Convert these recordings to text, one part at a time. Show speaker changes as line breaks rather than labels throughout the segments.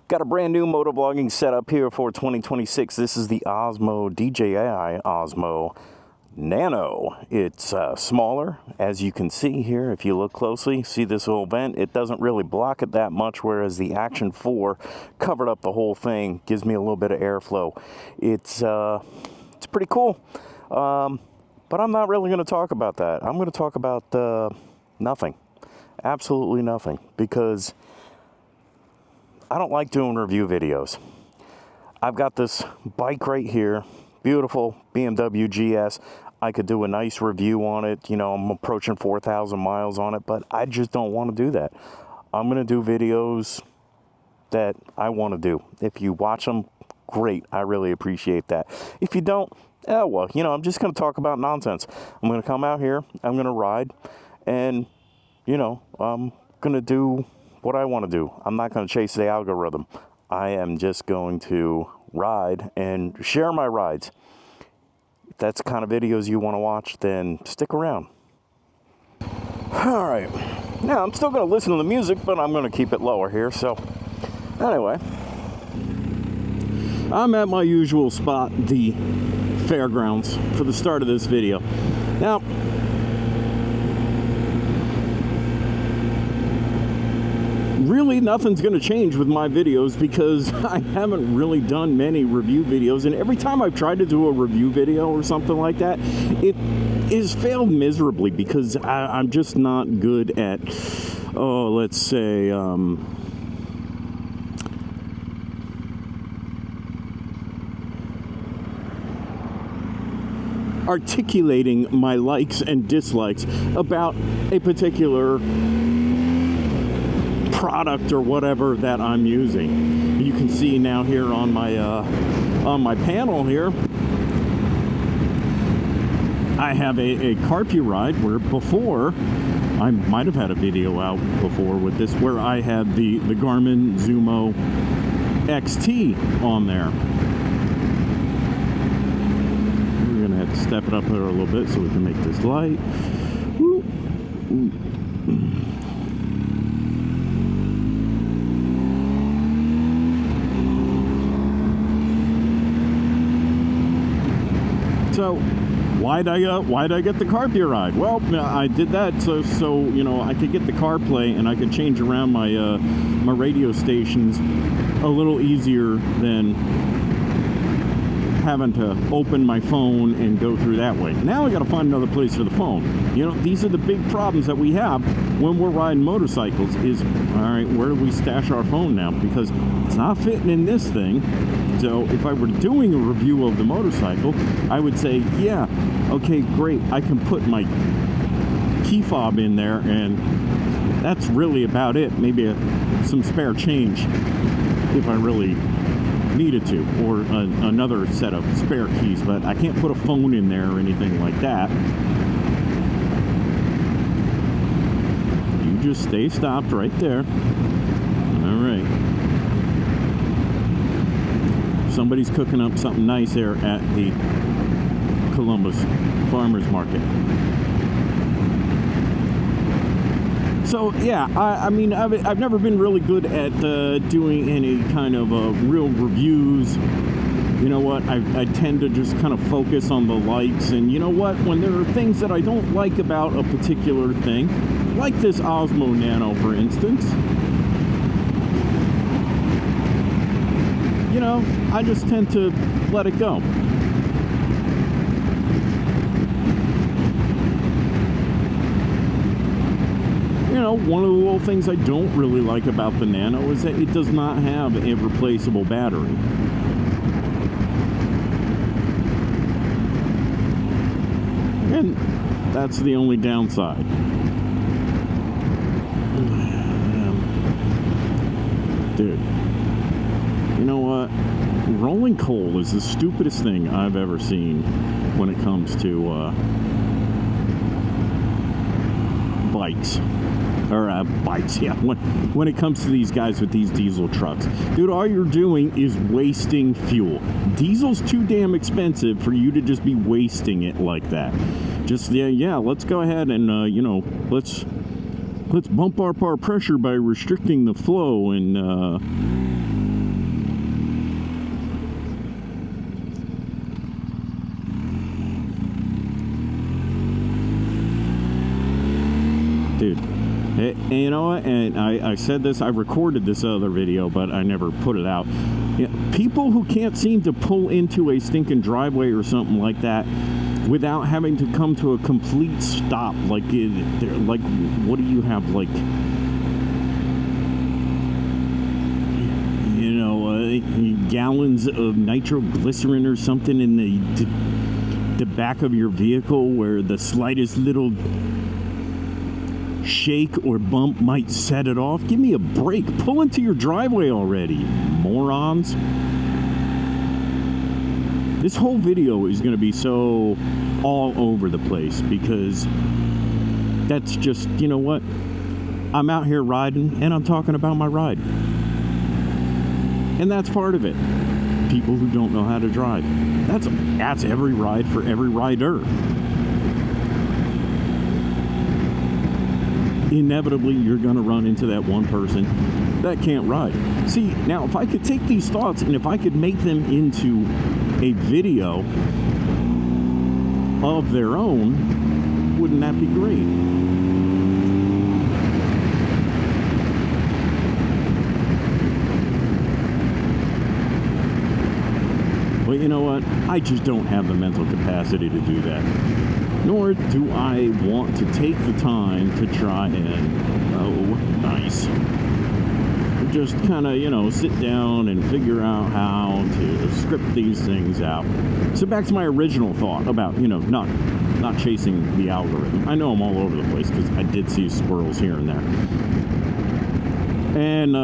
Got a brand new motovlogging setup here for 2026. This is the Osmo DJI Osmo Nano. It's smaller, as you can see here. If you look closely, see this little vent? It doesn't really block it that much, whereas the Action 4 covered up the whole thing, gives me a little bit of airflow. It's pretty cool, but I'm not really going to talk about that. I'm going to talk about nothing, absolutely nothing, because I don't like doing review videos. I've got this bike right here, beautiful BMW GS. I could do a nice review on it. You know, I'm approaching 4,000 miles on it, but I just don't want to do that. I'm going to do videos that I want to do. If you watch them, great. I really appreciate that. If you don't, well, you know, I'm just going to talk about nonsense. I'm going to come out here, I'm going to ride, and, you know, I'm going to do what I want to do. I'm not going to chase the algorithm. I am just going to ride and share my rides. If that's the kind of videos you want to watch, then stick around. All right. Now, I'm still going to listen to the music, but I'm going to keep it lower here. So, anyway, I'm at my usual spot, the fairgrounds, for the start of this video. Now, really nothing's going to change with my videos because I haven't really done many review videos, and every time I've tried to do a review video or something like that, it is failed miserably because I'm just not good at, let's say, articulating my likes and dislikes about a particular product or whatever that I'm using. You can see now here on my panel here, I have a Carpy ride where before, I might have had a video out before with this, where I had the Garmin Zumo XT on there. We're gonna have to step it up there a little bit so we can make this light. Ooh. Ooh. So, why'd I get the Carpy ride? Well, I did that so you know, I could get the CarPlay and I could change around my my radio stations a little easier than having to open my phone and go through that way. Now I got to find another place for the phone. You know, these are the big problems that we have when we're riding motorcycles is, all right, where do we stash our phone now? Because it's not fitting in this thing. So if I were doing a review of the motorcycle, I would say, yeah, okay, great. I can put my key fob in there, and that's really about it. Maybe some spare change if I really needed to, or another set of spare keys, but I can't put a phone in there or anything like that. You just stay stopped right there. All right. Somebody's cooking up something nice there at the Columbus Farmers Market. So yeah, I mean, I've never been really good at doing any kind of real reviews. You know what? I tend to just kind of focus on the likes, and you know what? When there are things that I don't like about a particular thing, like this Osmo Nano, for instance, you know, I just tend to let it go. You know, one of the little things I don't really like about the Nano is that it does not have a replaceable battery. And that's the only downside. Dude, you know what? Rolling coal is the stupidest thing I've ever seen when it comes to bikes. Or bikes, yeah. When it comes to these guys with these diesel trucks. Dude, all you're doing is wasting fuel. Diesel's too damn expensive for you to just be wasting it like that. Just, yeah, let's go ahead and, you know, let's bump up our pressure by restricting the flow and, and I said this, I recorded this other video, but I never put it out. Yeah, people who can't seem to pull into a stinking driveway or something like that without having to come to a complete stop, like what do you have, like, you know, gallons of nitroglycerin or something in the back of your vehicle where the slightest little shake or bump might set it off? Give me a break. Pull into your driveway already, morons. This whole video is going to be so all over the place because that's just, you know what? I'm out here riding and I'm talking about my ride. And that's part of it. People who don't know how to drive. That's every ride for every rider. Inevitably, you're going to run into that one person that can't ride. See, now, if I could take these thoughts and if I could make them into a video of their own, wouldn't that be great? Well, you know what? I just don't have the mental capacity to do that. Nor do I want to take the time to try and, oh, nice, just kind of, you know, sit down and figure out how to script these things out. So back to my original thought about, you know, not chasing the algorithm. I know I'm all over the place because I did see squirrels here and there. And,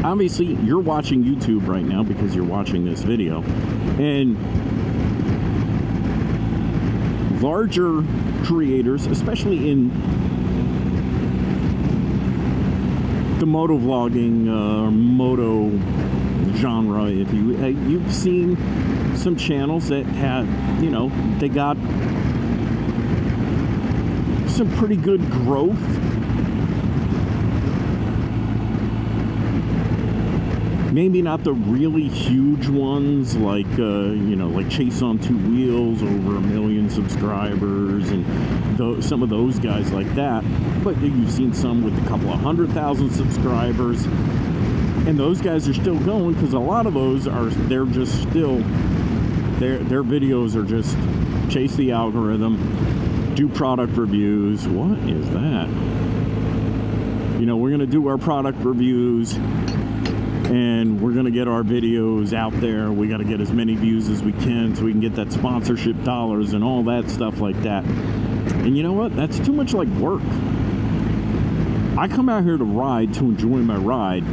obviously, you're watching YouTube right now because you're watching this video. And larger creators, especially in the motovlogging, moto genre, if you've seen some channels that have, you know, they got some pretty good growth. Maybe not the really huge ones like, you know, like Chase on Two Wheels, over 1 million subscribers, and some of those guys like that. But you've seen some with a couple of 100,000 subscribers. And those guys are still going because a lot of those they're just still, their videos are just chase the algorithm, do product reviews. What is that? You know, we're going to do our product reviews. And we're going to get our videos out there. We got to get as many views as we can so we can get that sponsorship dollars and all that stuff like that. And you know what? That's too much like work. I come out here to ride, to enjoy my ride.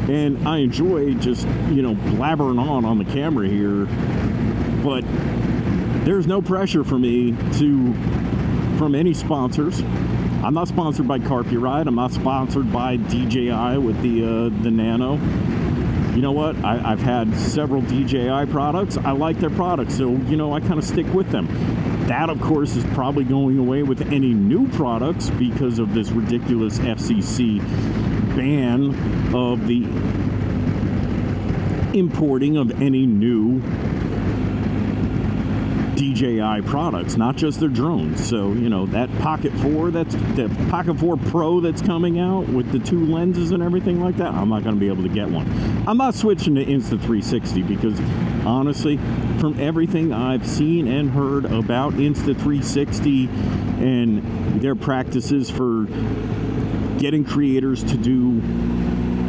And I enjoy just, you know, blabbering on the camera here. But there's no pressure for me from any sponsors. I'm not sponsored by CarpyRide. I'm not sponsored by DJI with the Nano. You know what? I've had several DJI products. I like their products, so, you know, I kind of stick with them. That, of course, is probably going away with any new products because of this ridiculous FCC ban of the importing of any new DJI products, not just their drones. So, you know, that Pocket 4, that's the Pocket 4 Pro that's coming out with the 2 lenses and everything like that, I'm not going to be able to get one. I'm not switching to Insta360 because, honestly, from everything I've seen and heard about Insta360 and their practices for getting creators to do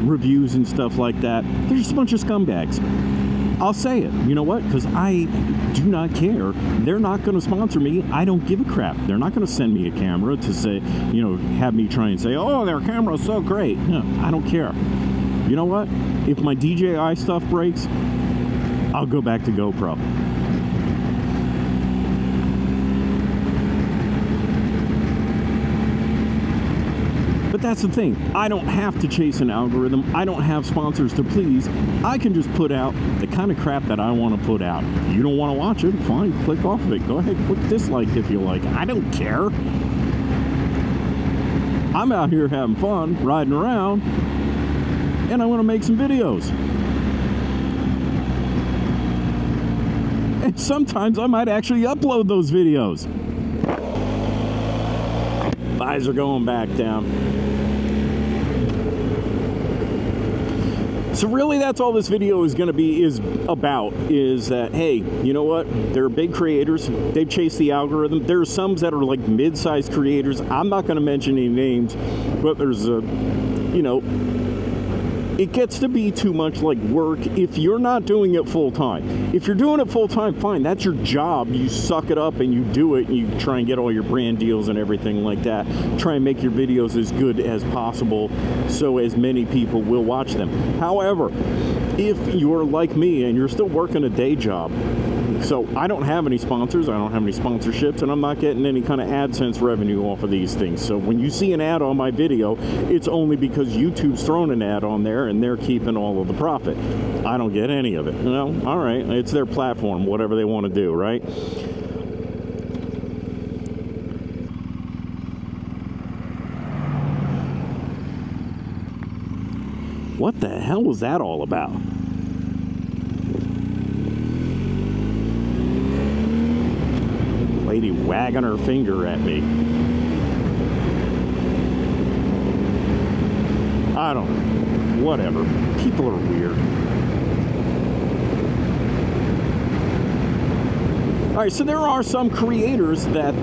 reviews and stuff like that, they're just a bunch of scumbags. I'll say it. You know what? Because I do not care. They're not going to sponsor me. I don't give a crap. They're not going to send me a camera to say, you know, have me try and say, oh, their camera's so great. No, I don't care. You know what? If my DJI stuff breaks, I'll go back to GoPro. But that's the thing. I don't have to chase an algorithm. I don't have sponsors to please. I can just put out the kind of crap that I want to put out. You don't want to watch it? Fine, click off of it. Go ahead, click dislike if you like. I don't care. I'm out here having fun, riding around, and I want to make some videos. And sometimes I might actually upload those videos. Eyes are going back down. So really, that's all this video is going to be is that, hey, you know what? There are big creators. They've chased the algorithm. There are some that are like mid-sized creators. I'm not going to mention any names, but there's a, you know, it gets to be too much like work if you're not doing it full time. If you're doing it full time, fine, that's your job. You suck it up and you do it, and you try and get all your brand deals and everything like that. Try and make your videos as good as possible so as many people will watch them. However, if you're like me and you're still working a day job, so I don't have any sponsors, I don't have any sponsorships, and I'm not getting any kind of AdSense revenue off of these things. So when you see an ad on my video, it's only because YouTube's thrown an ad on there and they're keeping all of the profit. I don't get any of it. Well, all right, it's their platform, whatever they want to do, right? What the hell was that all about? Lady wagging her finger at me. I don't know. Whatever. People are weird. All right, so there are some creators that,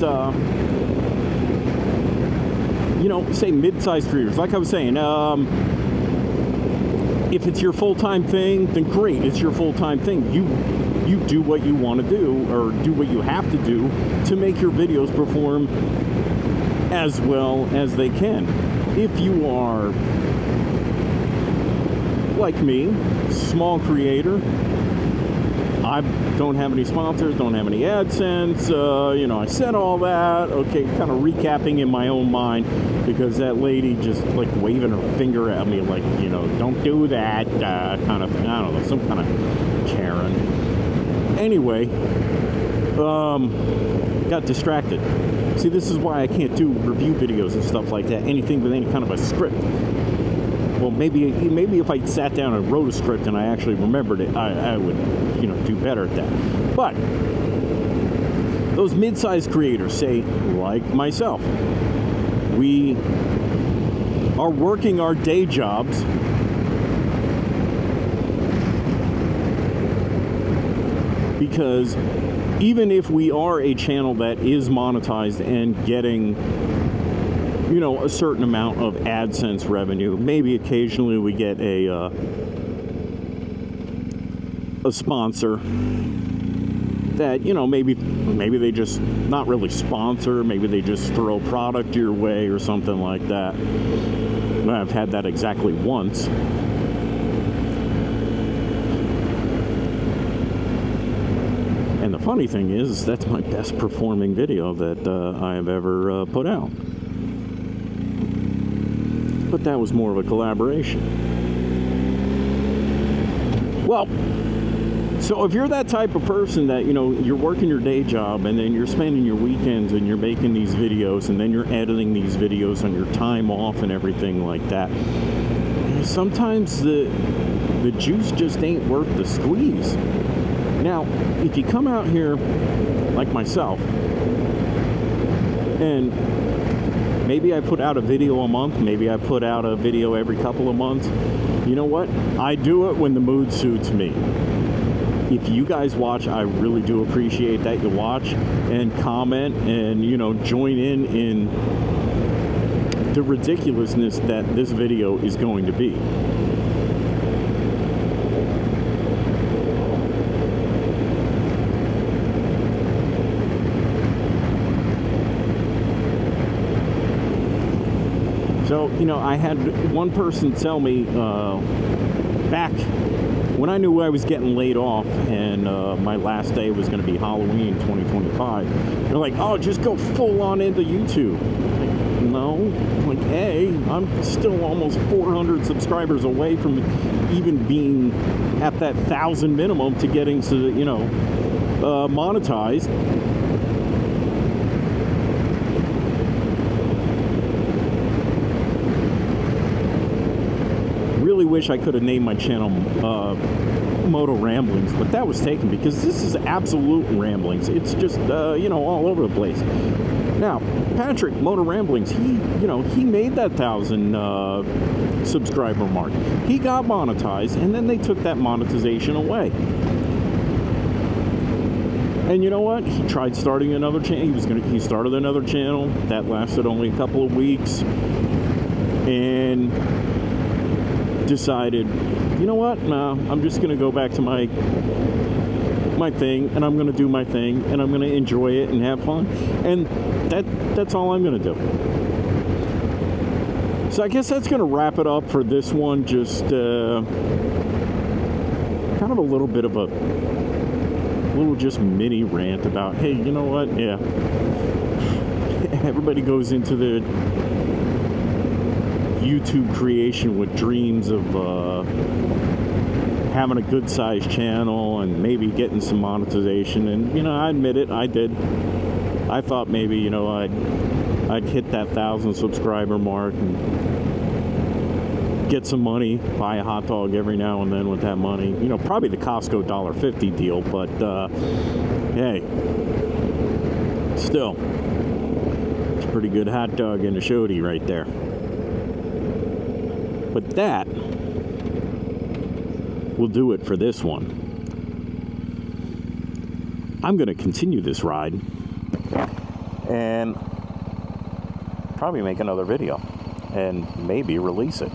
you know, say mid-sized creators. Like I was saying, if it's your full-time thing, then great, it's your full-time thing. You do what you want to do, or do what you have to do to make your videos perform as well as they can. If you are like me, small creator, I don't have any sponsors, don't have any AdSense, you know, I said all that, okay, kind of recapping in my own mind, because that lady just like waving her finger at me like, you know, don't do that, kind of thing. I don't know, some kind of Karen. Anyway, got distracted. See, this is why I can't do review videos and stuff like that, anything with any kind of a script. Well, maybe if I sat down and wrote a script and I actually remembered it, I would, you know, do better at that. But those mid-sized creators, say, like myself, we are working our day jobs because even if we are a channel that is monetized and getting, you know, a certain amount of AdSense revenue, maybe occasionally we get a sponsor that, you know, maybe they just not really sponsor, maybe they just throw product your way or something like that. I've had that exactly once. And the funny thing is, that's my best performing video that I have ever put out. But that was more of a collaboration. Well, so if you're that type of person that, you know, you're working your day job and then you're spending your weekends and you're making these videos and then you're editing these videos on your time off and everything like that, sometimes the juice just ain't worth the squeeze. Now, if you come out here like myself, and maybe I put out a video a month, maybe I put out a video every couple of months, you know what? I do it when the mood suits me. If you guys watch, I really do appreciate that you watch and comment and, you know, join in the ridiculousness that this video is going to be. So, you know, I had one person tell me back when I knew I was getting laid off and my last day was going to be Halloween 2025, they're like, oh, just go full on into YouTube. Like, no, like, I'm still almost 400 subscribers away from even being at that 1,000 minimum to getting to, you know, monetized. wish I could have named my channel Moto Ramblings, but that was taken because this is absolute ramblings. It's just, you know, all over the place. Now, Patrick, Moto Ramblings, he made that 1,000 subscriber mark. He got monetized, and then they took that monetization away. And you know what? He tried starting another channel. He started another channel that lasted only a couple of weeks, and decided, you know what? No, I'm just gonna go back to my thing, and I'm gonna do my thing, and I'm gonna enjoy it and have fun, and that's all I'm gonna do. So I guess that's gonna wrap it up for this one. Just kind of a little bit of a little just mini rant about, hey, you know what? Yeah, everybody goes into the YouTube creation with dreams of having a good sized channel and maybe getting some monetization, and you know, I admit it, I did. I thought maybe, you know, I'd hit that 1,000 subscriber mark and get some money, buy a hot dog every now and then with that money. You know, probably the Costco $1.50 deal, but hey, still, it's a pretty good hot dog and a shorty right there. But that will do it for this one. I'm going to continue this ride and probably make another video and maybe release it.